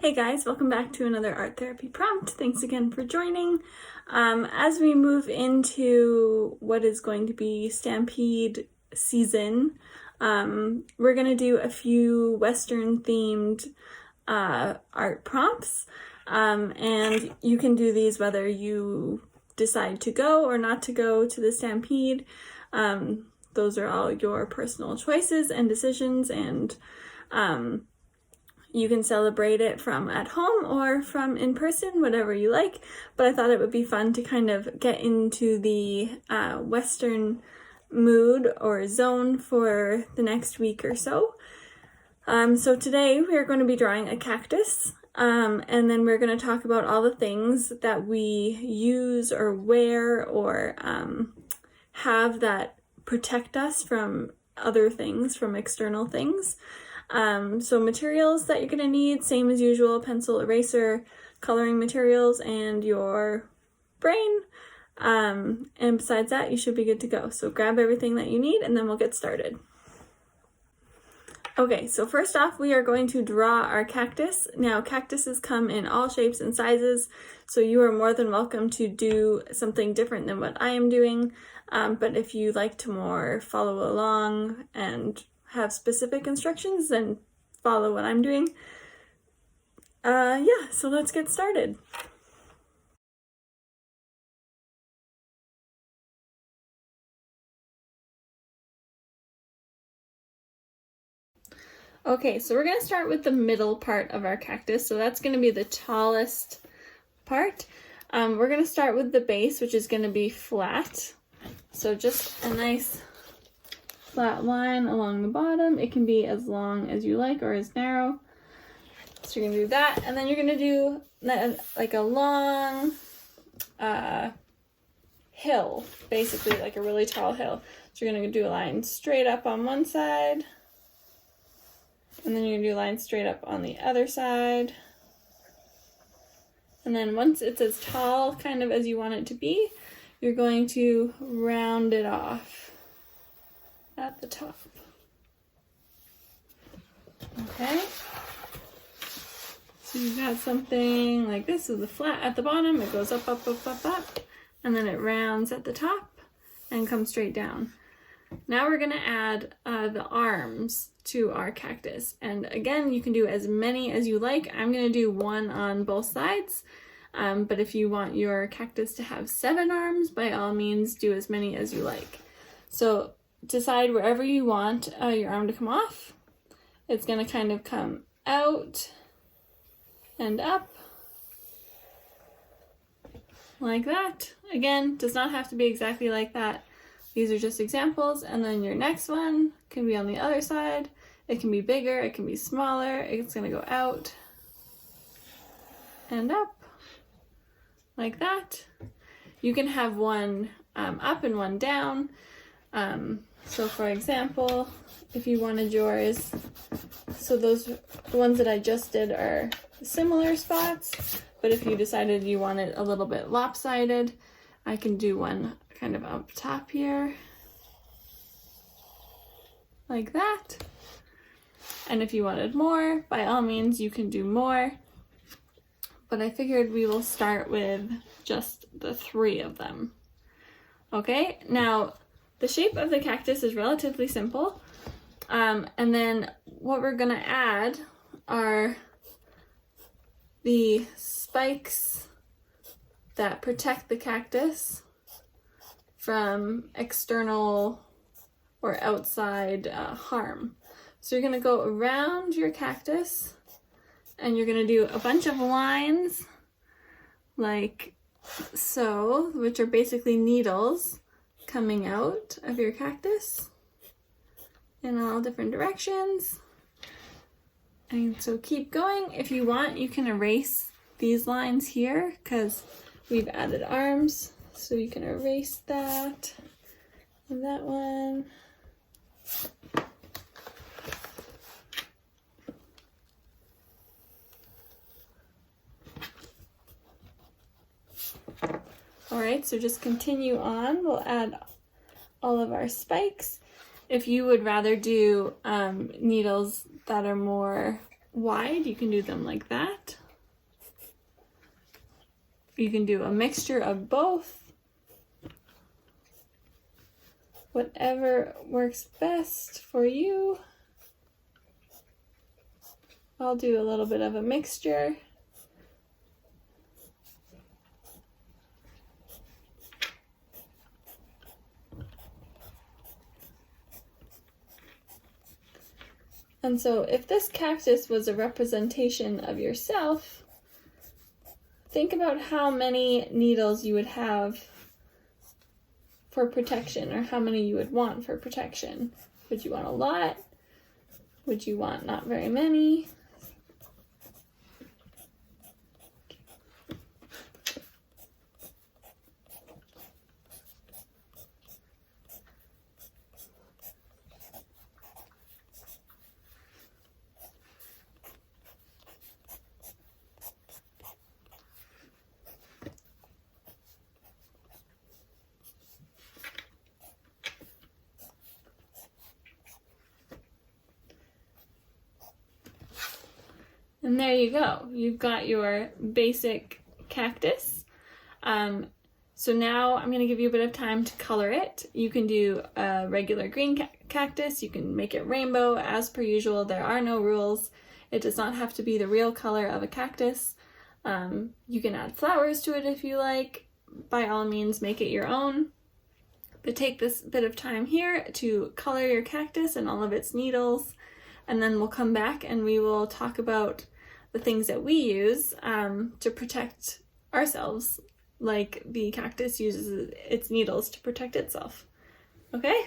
Hey guys, welcome back to another art therapy prompt. Thanks again for joining. As we move into what is going to be Stampede season, we're going to do a few Western themed art prompts, and you can do these whether you decide to go or not to go to the Stampede. Those are all your personal choices and decisions, and you can celebrate it from at home or from in person, whatever you like. But I thought it would be fun to kind of get into the Western mood or zone for the next week or so. So today we're going to be drawing a cactus, and then we're going to talk about all the things that we use or wear or have that protect us from other things, from external things. So materials that you're going to need, same as usual, pencil, eraser, coloring materials, and your brain. And besides that, you should be good to go. So grab everything that you need and then we'll get started. Okay, so first off, we are going to draw our cactus. Now, cactuses come in all shapes and sizes, so you are more than welcome to do something different than what I am doing. But if you like to more follow along and have specific instructions, then follow what I'm doing. Yeah, so let's get started. Okay, so we're going to start with the middle part of our cactus. So that's going to be the tallest part. We're going to start with the base, which is going to be flat. So just a nice flat line along the bottom. It can be as long as you like or as narrow. So you're going to do that. And then you're going to do like a long hill, basically like a really tall hill. So you're going to do a line straight up on one side. And then you're going to do a line straight up on the other side. And then once it's as tall kind of as you want it to be, you're going to round it off at the top. Okay. So you've got something like this with the flat at the bottom. It goes up, up, up, up, up. And then it rounds at the top and comes straight down. Now we're going to add the arms to our cactus. And again, you can do as many as you like. I'm going to do one on both sides. But if you want your cactus to have 7 arms, by all means, do as many as you like. So decide wherever you want your arm to come off. It's going to kind of come out and up like that. Again, does not have to be exactly like that. These are just examples. And then your next one can be on the other side. It can be bigger, it can be smaller. It's going to go out and up like that. You can have one up and one down. So for example, if you wanted yours, so the ones that I just did are similar spots, but if you decided you want it a little bit lopsided, I can do one kind of up top here, like that. And if you wanted more, by all means, you can do more. But I figured we will start with just the 3 of them. Okay, now the shape of the cactus is relatively simple. And then what we're gonna add are the spikes that protect the cactus from external or outside harm. So you're gonna go around your cactus and you're gonna do a bunch of lines like so, which are basically needles coming out of your cactus in all different directions. And so keep going. If you want, you can erase these lines here because we've added arms. So you can erase that and that one. Alright, so just continue on. We'll add all of our spikes. If you would rather do needles that are more wide, you can do them like that. You can do a mixture of both. Whatever works best for you. I'll do a little bit of a mixture. And so if this cactus was a representation of yourself, think about how many needles you would have for protection, or how many you would want for protection. Would you want a lot? Would you want not very many? And there you go. You've got your basic cactus. So now I'm going to give you a bit of time to color it. You can do a regular green cactus. You can make it rainbow as per usual. There are no rules. It does not have to be the real color of a cactus. You can add flowers to it if you like. By all means, make it your own. But take this bit of time here to color your cactus and all of its needles. And then we'll come back and we will talk about the things that we use to protect ourselves, like the cactus uses its needles to protect itself. Okay?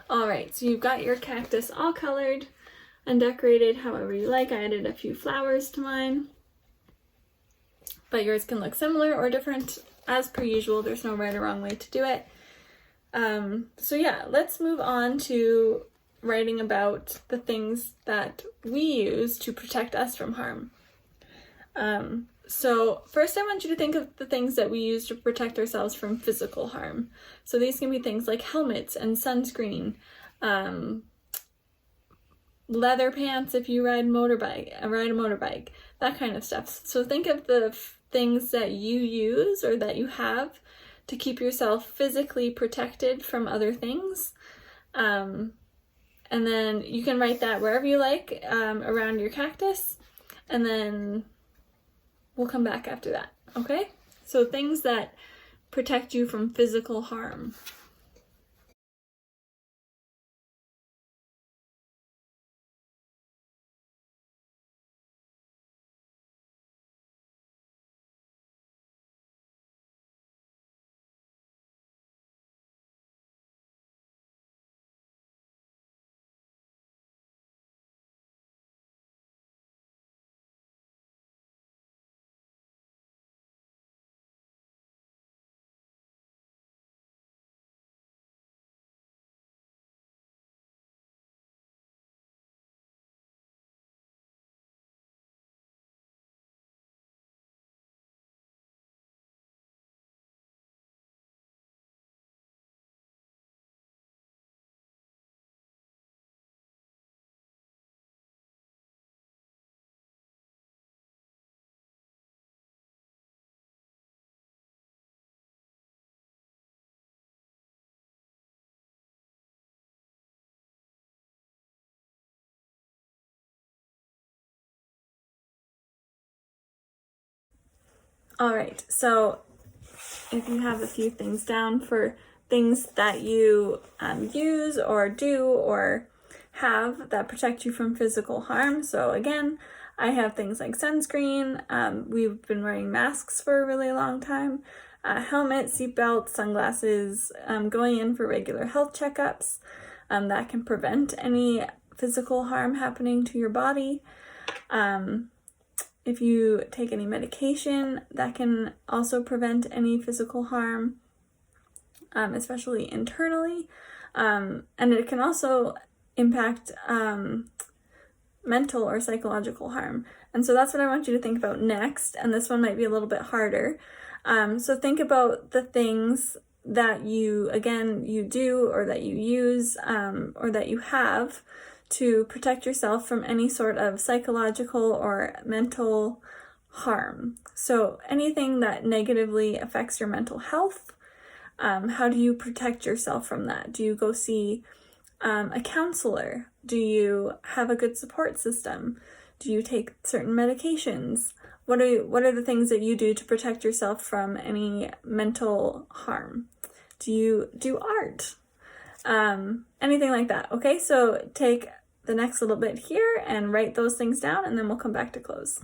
Alright, so you've got your cactus all colored and decorated however you like. I added a few flowers to mine, but yours can look similar or different as per usual. There's no right or wrong way to do it. So yeah, let's move on to writing about the things that we use to protect us from harm. So first I want you to think of the things that we use to protect ourselves from physical harm. So these can be things like helmets and sunscreen, leather pants if you ride a motorbike, that kind of stuff. So think of the things that you use or that you have to keep yourself physically protected from other things. And then you can write that wherever you like, around your cactus, and then we'll come back after that, okay? So things that protect you from physical harm. All right, so if you have a few things down for things that you use or do or have that protect you from physical harm. So again, I have things like sunscreen. We've been wearing masks for a really long time. Helmet, seatbelt, sunglasses, going in for regular health checkups. That can prevent any physical harm happening to your body. If you take any medication, that can also prevent any physical harm, especially internally. And it can also impact mental or psychological harm. And so that's what I want you to think about next. And this one might be a little bit harder. So think about the things that you do or that you use or that you have to protect yourself from any sort of psychological or mental harm. So anything that negatively affects your mental health, how do you protect yourself from that? Do you go see a counselor? Do you have a good support system? Do you take certain medications? What are the things that you do to protect yourself from any mental harm? Do you do art? Anything like that. Okay, so take the next little bit here and write those things down, and then we'll come back to close.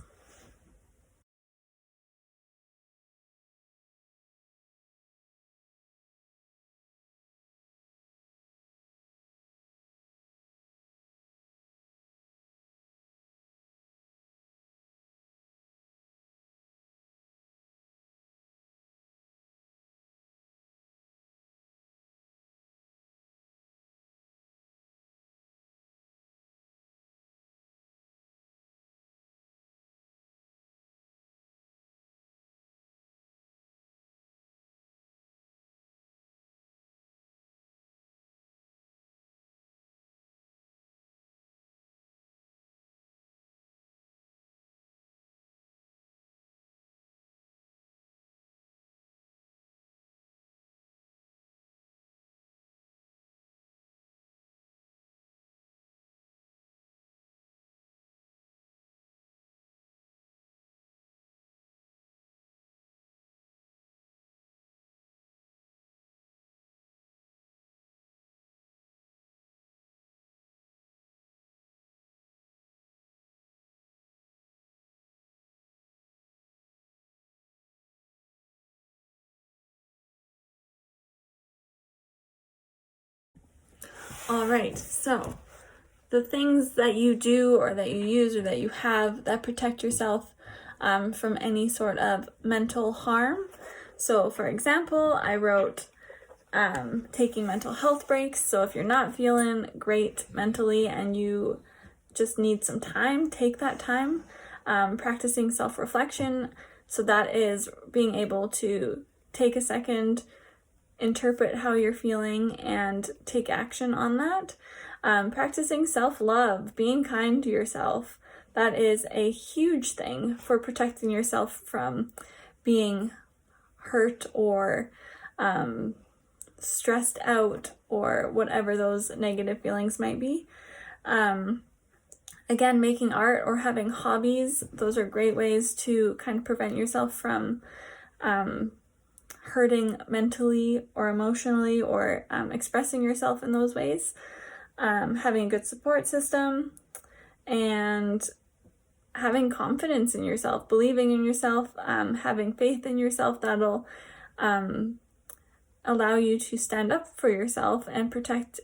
All right, so the things that you do or that you use or that you have that protect yourself from any sort of mental harm. So for example, I wrote taking mental health breaks. So if you're not feeling great mentally and you just need some time, take that time. Practicing self-reflection. So that is being able to take a second, interpret how you're feeling, and take action on that. Practicing self-love, being kind to yourself. That is a huge thing for protecting yourself from being hurt or stressed out or whatever those negative feelings might be. Again, making art or having hobbies, those are great ways to kind of prevent yourself from hurting mentally or emotionally or expressing yourself in those ways. Having a good support system and having confidence in yourself, believing in yourself, having faith in yourself, that'll allow you to stand up for yourself and protect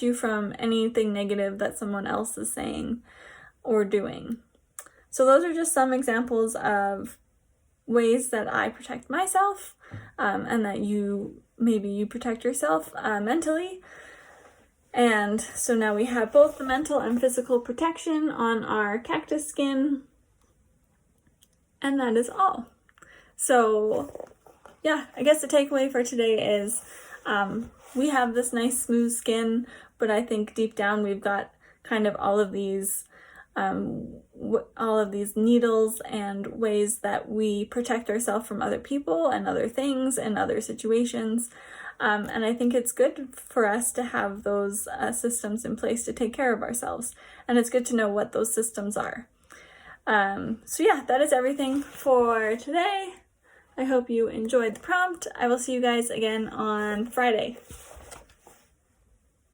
you from anything negative that someone else is saying or doing. So those are just some examples of ways that I protect myself and that you protect yourself mentally. And so now we have both the mental and physical protection on our cactus skin. And that is all. So yeah, I guess the takeaway for today is we have this nice smooth skin, but I think deep down we've got kind of all of these needles and ways that we protect ourselves from other people and other things and other situations. And I think it's good for us to have those systems in place to take care of ourselves. And it's good to know what those systems are. So yeah, that is everything for today. I hope you enjoyed the prompt. I will see you guys again on Friday.